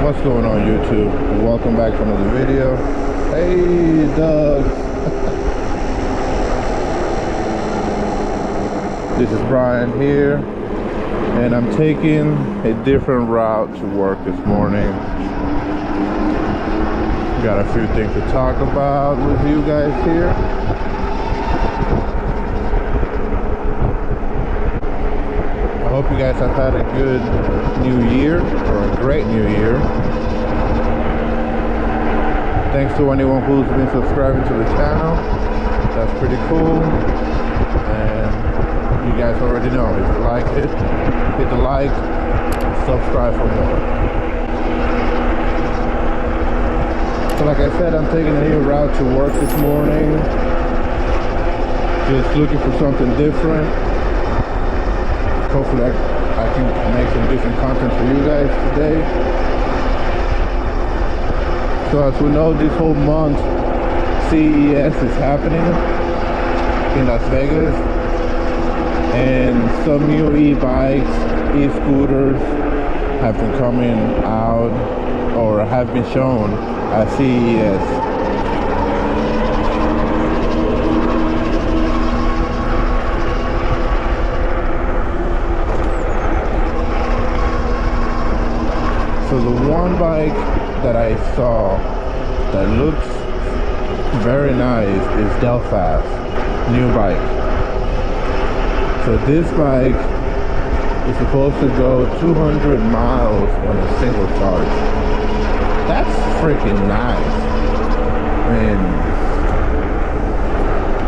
What's going on YouTube? Welcome back to another video. Hey Doug. This is Brian here, and I'm taking a different route to work this morning. Got a few things to talk about with you guys here. I hope you guys have had a good new year, or a great new year. Thanks to anyone who's been subscribing to the channel. That's pretty cool. And you guys already know, if you like it, hit the like, subscribe for more. So like I said, I'm taking a new route to work this morning. Just looking for something different. Hopefully I can make some different content for you guys today. So as we know, this whole month CES is happening in Las Vegas, and some new e-bikes, e-scooters have been coming out or have been shown at CES. So the one bike that I saw that looks very nice is Delpha's new bike. So this bike is supposed to go 200 miles on a single charge. That's freaking nice. I mean,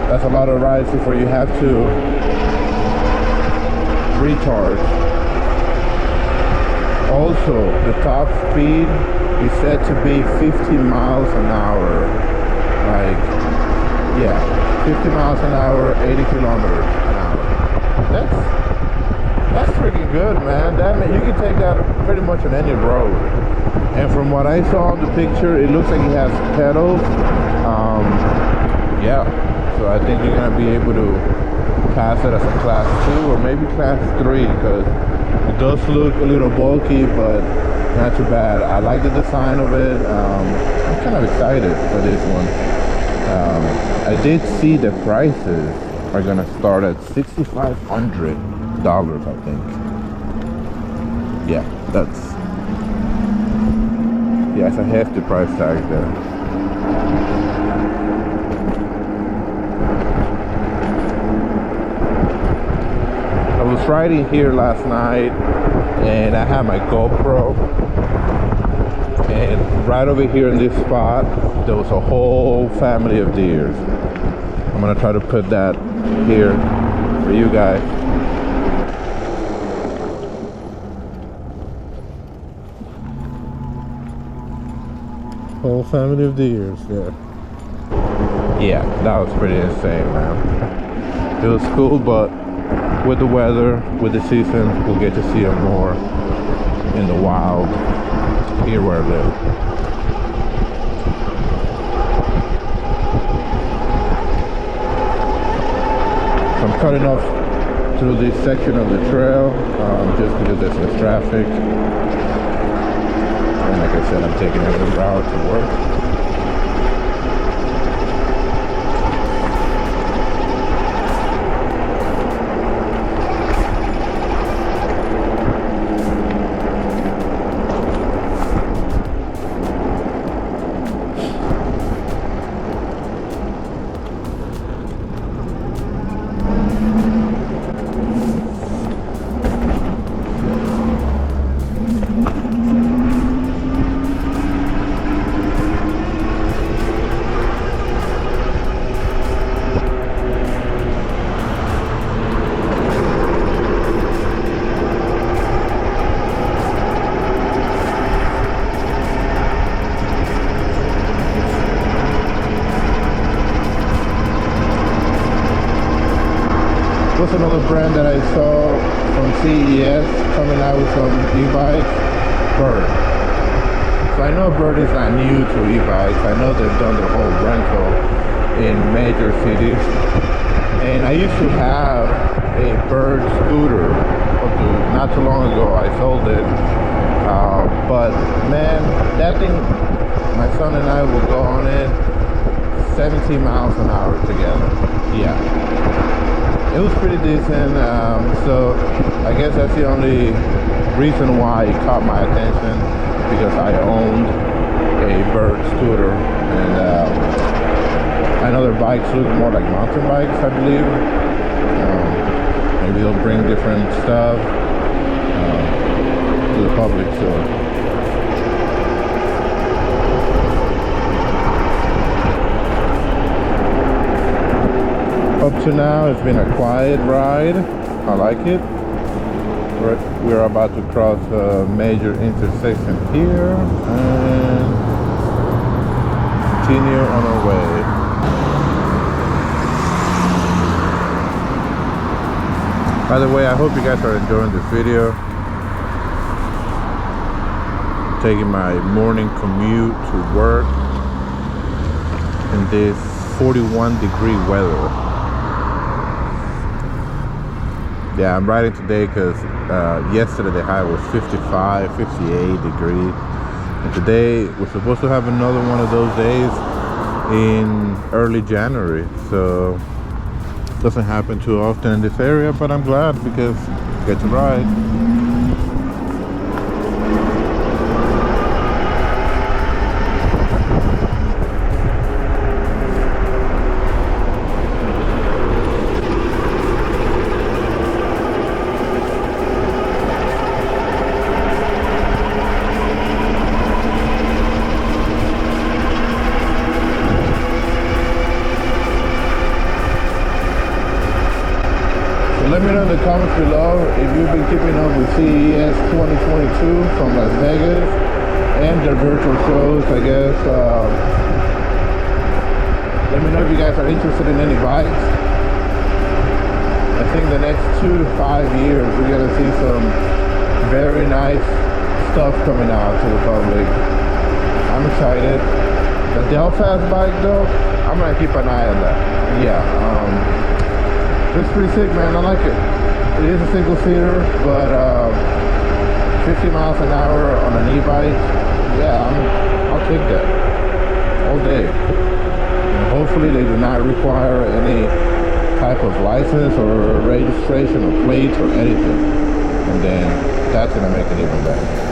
that's a lot of rides before you have to recharge. Also, the top speed is said to be 50 miles an hour. Like, yeah, 50 miles an hour, 80 kilometers an hour. That's freaking good, man. That you can take that pretty much on any road. And from what I saw in the picture, it looks like he has pedals. Yeah, so I think you're gonna be able to pass it as a class 2 or maybe class 3, because it does look a little bulky, but not too bad. I like the design of it. I'm kind of excited for this one. I did see the prices are gonna start at $6,500, I think. Yeah, it's a hefty price tag there. I was riding here last night and I had my GoPro, and right over here in this spot there was a whole family of deers. I'm gonna try to put that here for you guys. Whole family of deers there. Yeah, that was pretty insane, man. It was cool, but with the weather, with the season, we'll get to see them more in the wild here where I live. So I'm cutting off through this section of the trail just because there's less traffic. And like I said, I'm taking a new route to work. What's another brand that I saw from CES coming out with some e-bikes? Bird. So I know Bird is not new to e-bikes. I know they've done the whole rental in major cities. And I used to have a Bird scooter. Not too long ago I sold it. But man, that thing, my son and I will go on it 17 miles an hour together. Yeah, it was pretty decent. So I guess that's the only reason why it caught my attention, because I owned a bird scooter, and I know their bikes look more like mountain bikes, I believe. Maybe they'll bring different stuff to the public. So up to now, it's been a quiet ride. I like it. We're about to cross a major intersection here and continue on our way. By the way, I hope you guys are enjoying this video. Taking my morning commute to work in this 41-degree weather. Yeah, I'm riding today because yesterday the high was 55, 58 degrees. And today we're supposed to have another one of those days in early January. So it doesn't happen too often in this area, but I'm glad because I get to ride. Let me know in the comments below if you've been keeping up with CES 2022 from Las Vegas and their virtual shows, I guess. Let me know if you guys are interested in any bikes. I think the next 2 to 5 years we're gonna see some very nice stuff coming out to the public. I'm excited. The Delfast bike though, I'm gonna keep an eye on that. Yeah. It's pretty sick, man. I like it. It is a single seater, but 50 miles an hour on an e-bike, yeah, I'll take that all day. And hopefully they do not require any type of license or registration or plates or anything, and then that's gonna make it even better.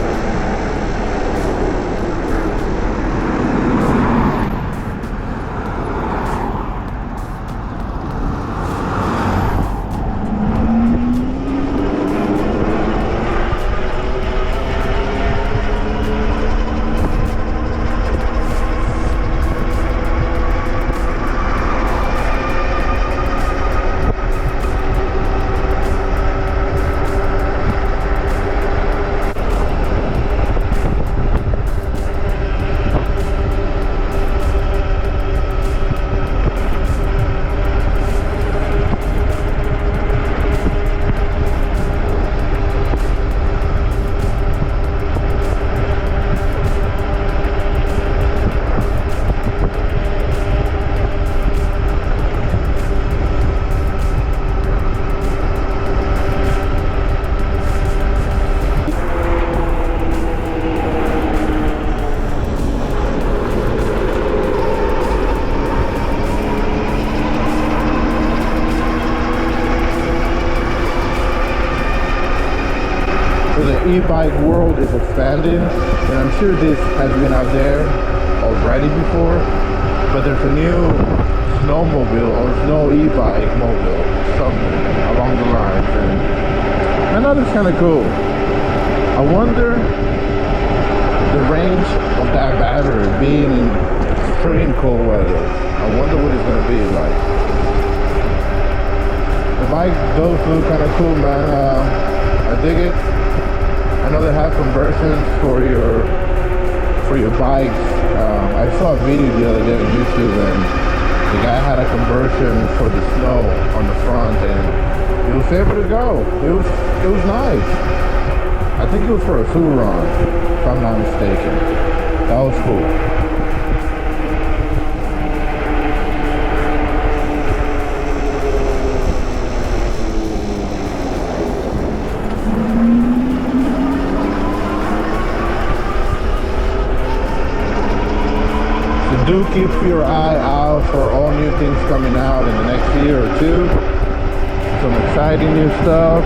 E-bike world is expanding, and I'm sure this has been out there already before, but there's a new snowmobile or snow e-bike mobile something along the lines, and I know that's kind of cool. I wonder the range of that battery being in extreme cold weather. I wonder what it's going to be like. The bike does look kind of cool, man. I dig it. I know they have conversions for your bikes. I saw a video the other day on YouTube, and the guy had a conversion for the snow on the front, and it was able to go. It was nice. I think it was for a Suron, if I'm not mistaken. That was cool. do keep your eye out for all new things coming out in the next year or two. Some exciting new stuff.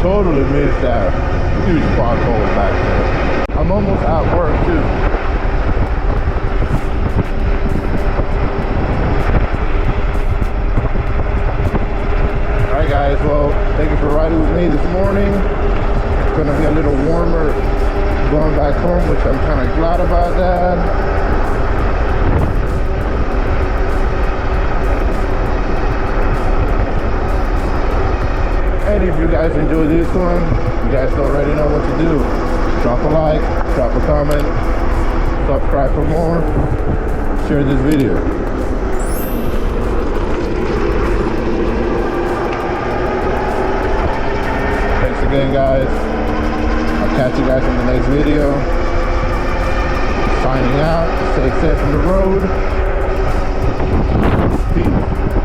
Totally missed that huge pothole back there. I'm almost at work too. Alright guys, well, thank you for riding with me this morning. It's gonna be a little warmer going back home, which I'm kind of glad about that. And if you guys enjoyed this one, you guys already know what to do. Drop a like, drop a comment, subscribe for more, share this video. Thanks again guys. I'll catch you guys in the next video. Signing out, stay safe on the road. Peace.